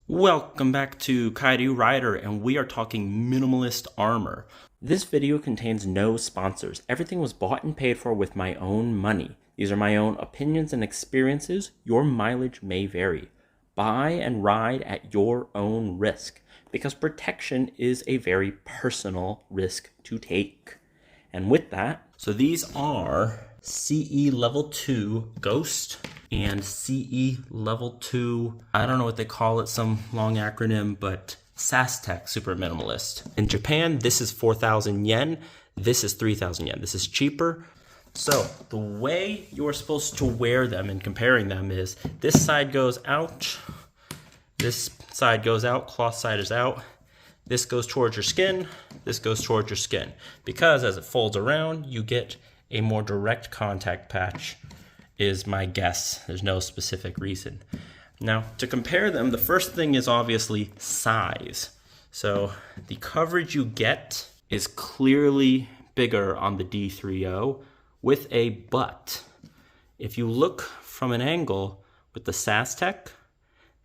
Welcome back to Kaidu Rider, and we are talking minimalist armor. This video contains no sponsors. Everything was bought and paid for with my own money. These are my own opinions and experiences. Your mileage may vary. Buy and ride at your own risk, because protection is a very personal risk to take. And with that, so these are CE Lv2 Ghost and CE Lv2, I don't know what they call it, some long acronym, but SAS-TEC Super Minimalist. In Japan, this is 4,000 yen. This is 3,000 yen. This is cheaper. So the way you're supposed to wear them and comparing them is this side goes out, this side goes out, cloth side is out. This goes towards your skin, this goes towards your skin. Because as it folds around, you get a more direct contact patch, is my guess. There's no specific reason. Now, to compare them, the first thing is obviously size. So the coverage you get is clearly bigger on the D3O with a but. If you look from an angle with the SAS-TEC,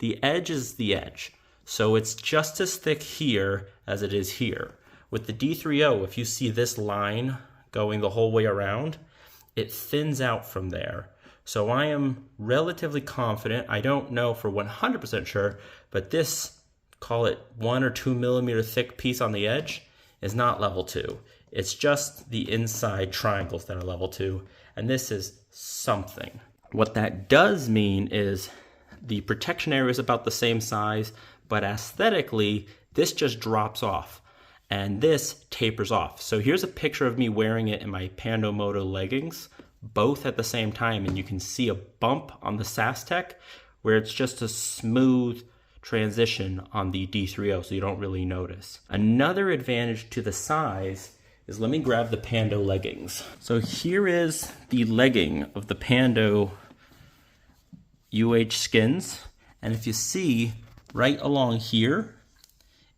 the edge is the edge. So it's just as thick here as it is here. With the D3O, if you see this line going the whole way around, it thins out from there. So I am relatively confident, I don't know for 100% sure, but this, call it 1 or 2 millimeter thick piece on the edge, is not level 2. It's just the inside triangles that are level 2, and this is something. What that does mean is the protection area is about the same size, but aesthetically, this just drops off. And this tapers off. So here's a picture of me wearing it in my Pando Moto leggings, both at the same time, and you can see a bump on the SAS-TEC where it's just a smooth transition on the D3O, so you don't really notice. Another advantage to the size is, let me grab the Pando leggings. So here is the legging of the Pando UH skins, and if you see right along here,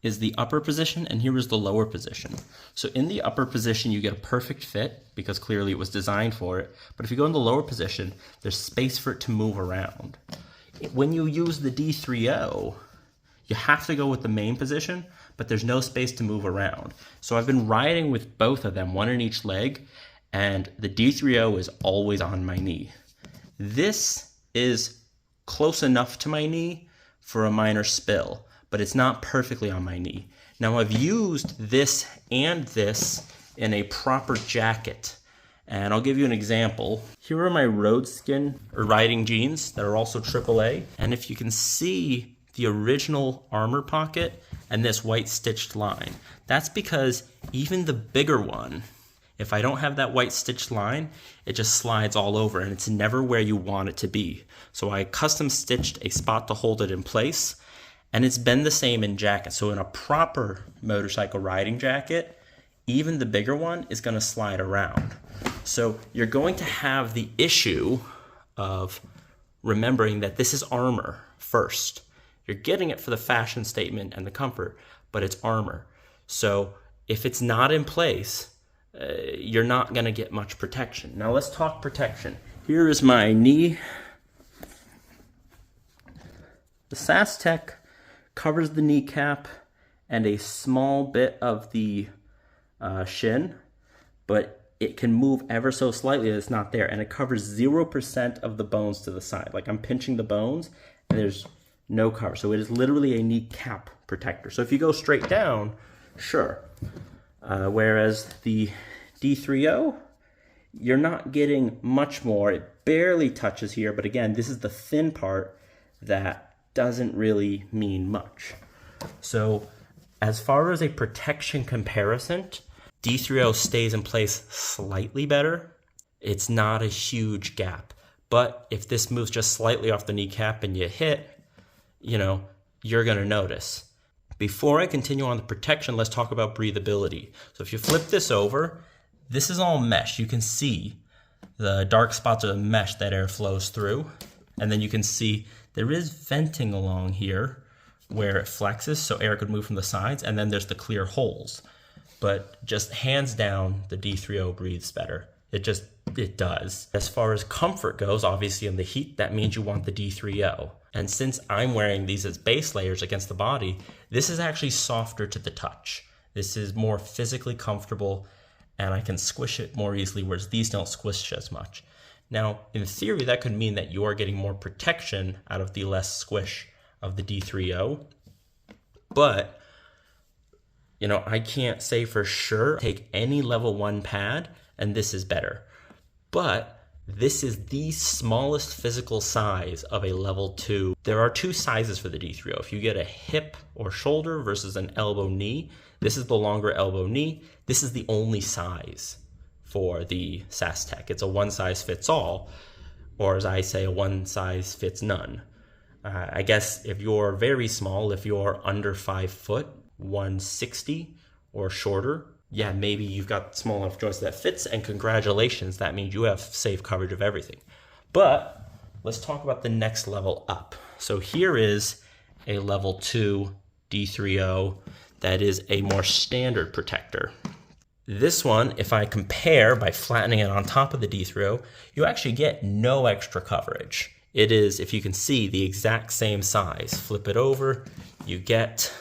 is the upper position, and here is the lower position. So in the upper position, you get a perfect fit, because clearly it was designed for it. But if you go in the lower position, there's space for it to move around. When you use the D3O, you have to go with the main position, but there's no space to move around. So I've been riding with both of them, one in each leg, and the D3O is always on my knee. This is close enough to my knee for a minor spill, but it's not perfectly on my knee. Now I've used this and this in a proper jacket, and I'll give you an example. Here are my road skin or riding jeans that are also AAA, and if you can see the original armor pocket and this white stitched line, that's because even the bigger one, if I don't have that white stitched line, it just slides all over and it's never where you want it to be. So I custom stitched a spot to hold it in place, and it's been the same in jackets. So in a proper motorcycle riding jacket, even the bigger one is going to slide around. So you're going to have the issue of remembering that this is armor first. You're getting it for the fashion statement and the comfort, but it's armor. So if it's not in place, you're not going to get much protection. Now let's talk protection. Here is my knee. The SAS-TEC covers the kneecap and a small bit of the shin, but it can move ever so slightly that it's not there, and it covers 0% of the bones to the side. Like I'm pinching the bones and there's no cover. So it is literally a kneecap protector. So if you go straight down, sure. Whereas the D3O, you're not getting much more. It barely touches here, but again, this is the thin part that doesn't really mean much. So as far as a protection comparison, D3O stays in place slightly better. It's not a huge gap, but if this moves just slightly off the kneecap and you hit, you're gonna notice. Before I continue on the protection, let's talk about breathability. So if you flip this over, this is all mesh. You can see the dark spots of the mesh that air flows through, and then you can see there is venting along here where it flexes so air could move from the sides, and then there's the clear holes. But just hands down, the D3O breathes better. It does. As far as comfort goes, obviously in the heat, that means you want the D3O. And since I'm wearing these as base layers against the body, this is actually softer to the touch. This is more physically comfortable, and I can squish it more easily, whereas these don't squish as much. Now, in theory, that could mean that you are getting more protection out of the less squish of the D3O. But, you know, I can't say for sure. Take any level 1 pad, and this is better. But this is the smallest physical size of a level 2. There are 2 sizes for the D3O. If you get a hip or shoulder versus an elbow knee, this is the longer elbow knee. This is the only size for the SAS-TEC. It's a one size fits all, or as I say, a one size fits none. I guess if you're very small, if you're under 5 foot, 160 or shorter, yeah, maybe you've got small enough joints that fits, and congratulations, that means you have safe coverage of everything. But let's talk about the next level up. So here is a level 2 D3O that is a more standard protector. This one, if I compare by flattening it on top of the D3O, you actually get no extra coverage. It is, if you can see, the exact same size. Flip it over, you get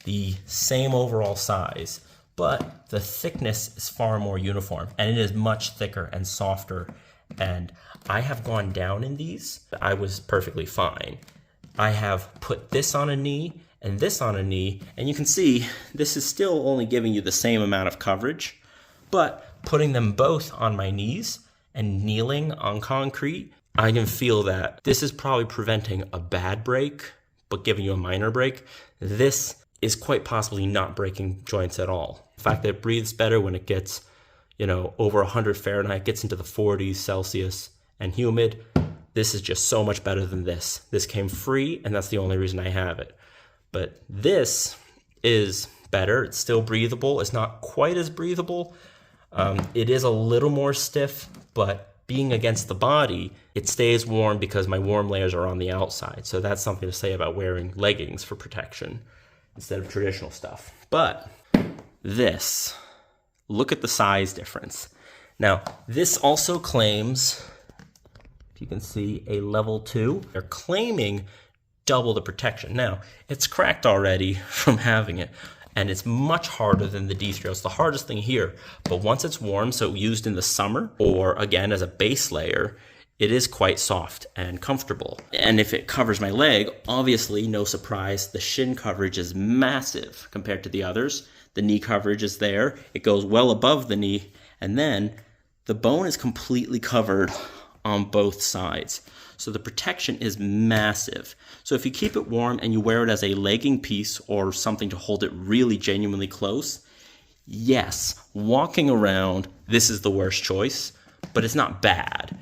the same overall size, but the thickness is far more uniform, and it is much thicker and softer. And I have gone down in these. I was perfectly fine. I have put this on a knee and this on a knee, and you can see this is still only giving you the same amount of coverage, but putting them both on my knees and kneeling on concrete, I can feel that this is probably preventing a bad break, but giving you a minor break. This is quite possibly not breaking joints at all. The fact that it breathes better when it gets, you know, over 100 Fahrenheit, gets into the 40s Celsius and humid, this is just so much better than this. This came free, and that's the only reason I have it. But this is better. It's still breathable. It's not quite as breathable. It is a little more stiff, but being against the body, it stays warm because my warm layers are on the outside. So that's something to say about wearing leggings for protection instead of traditional stuff. But this, look at the size difference. Now, this also claims, if you can see, a level 2. They're claiming double the protection. Now, it's cracked already from having it, and it's much harder than the D3O. It's the hardest thing here, but once it's warm, so used in the summer, or again as a base layer, it is quite soft and comfortable. And if it covers my leg, obviously, no surprise, the shin coverage is massive compared to the others. The knee coverage is there. It goes well above the knee, and then the bone is completely covered on both sides. So the protection is massive. So if you keep it warm and you wear it as a legging piece or something to hold it really genuinely close, yes, walking around, this is the worst choice, but it's not bad.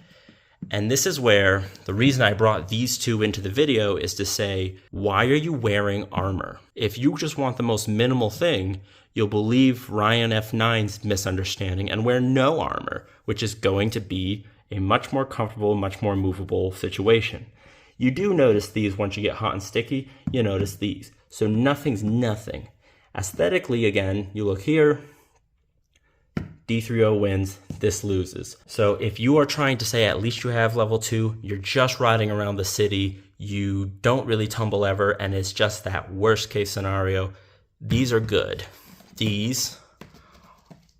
And this is where the reason I brought these two into the video is to say, why are you wearing armor? If you just want the most minimal thing, you'll believe Ryan F9's misunderstanding and wear no armor, which is going to be a much more comfortable, much more movable situation. You do notice these once you get hot and sticky, you notice these. So nothing's nothing. Aesthetically, again, you look here, D3O wins, this loses. So if you are trying to say at least you have level 2, you're just riding around the city, you don't really tumble ever, and it's just that worst case scenario, these are good. These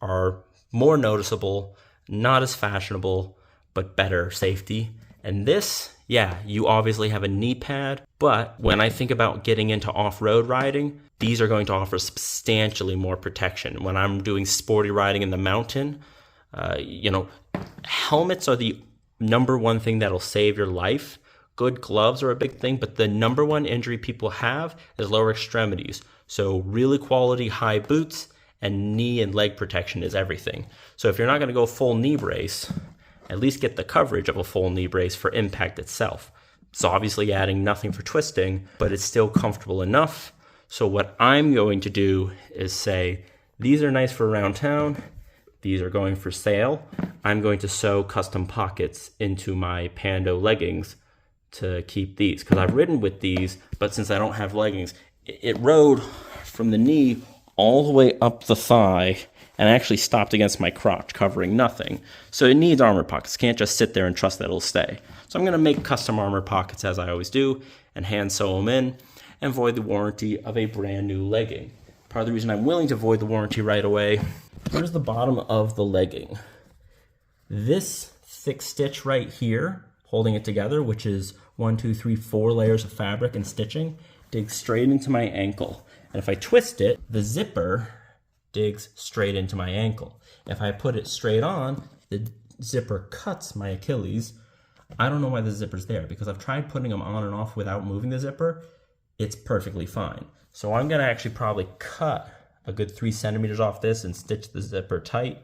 are more noticeable, not as fashionable, but better safety. And this, yeah, you obviously have a knee pad, but when I think about getting into off-road riding, these are going to offer substantially more protection. When I'm doing sporty riding in the mountain, helmets are the number one thing that'll save your life. Good gloves are a big thing, but the number one injury people have is lower extremities. So really quality high boots and knee and leg protection is everything. So if you're not gonna go full knee brace, at least get the coverage of a full knee brace for impact itself. It's obviously adding nothing for twisting, but it's still comfortable enough. So what I'm going to do is say, these are nice for around town. These are going for sale. I'm going to sew custom pockets into my Pando leggings to keep these, because I've ridden with these, but since I don't have leggings, it rode from the knee all the way up the thigh and I actually stopped against my crotch, covering nothing. So it needs armor pockets. Can't just sit there and trust that it'll stay. So I'm going to make custom armor pockets as I always do and hand sew them in and void the warranty of a brand new legging. Part of the reason I'm willing to void the warranty right away, here's the bottom of the legging. This thick stitch right here, holding it together, which is 1, 2, 3, 4 layers of fabric and stitching, digs straight into my ankle. And if I twist it, the zipper digs straight into my ankle. If I put it straight on, the zipper cuts my Achilles. I don't know why the zipper's there, because I've tried putting them on and off without moving the zipper. It's perfectly fine. So I'm gonna actually probably cut a good 3 centimeters off this and stitch the zipper tight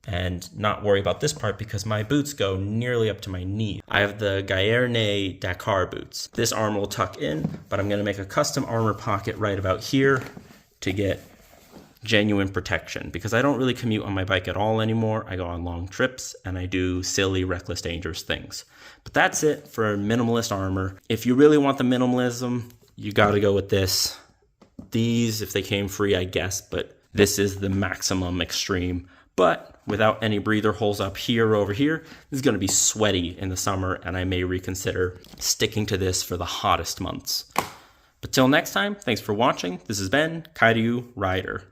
and not worry about this part because my boots go nearly up to my knee. I have the Gaerne Dakar boots. This armor will tuck in, but I'm gonna make a custom armor pocket right about here to get genuine protection because I don't really commute on my bike at all anymore. I go on long trips and I do silly, reckless, dangerous things. But that's it for minimalist armor. If you really want the minimalism, you gotta go with this. These, if they came free, I guess, but this is the maximum extreme. But without any breather holes up here or over here, this is going to be sweaty in the summer, and I may reconsider sticking to this for the hottest months. But till next time, thanks for watching. This has been Kaidu Rider.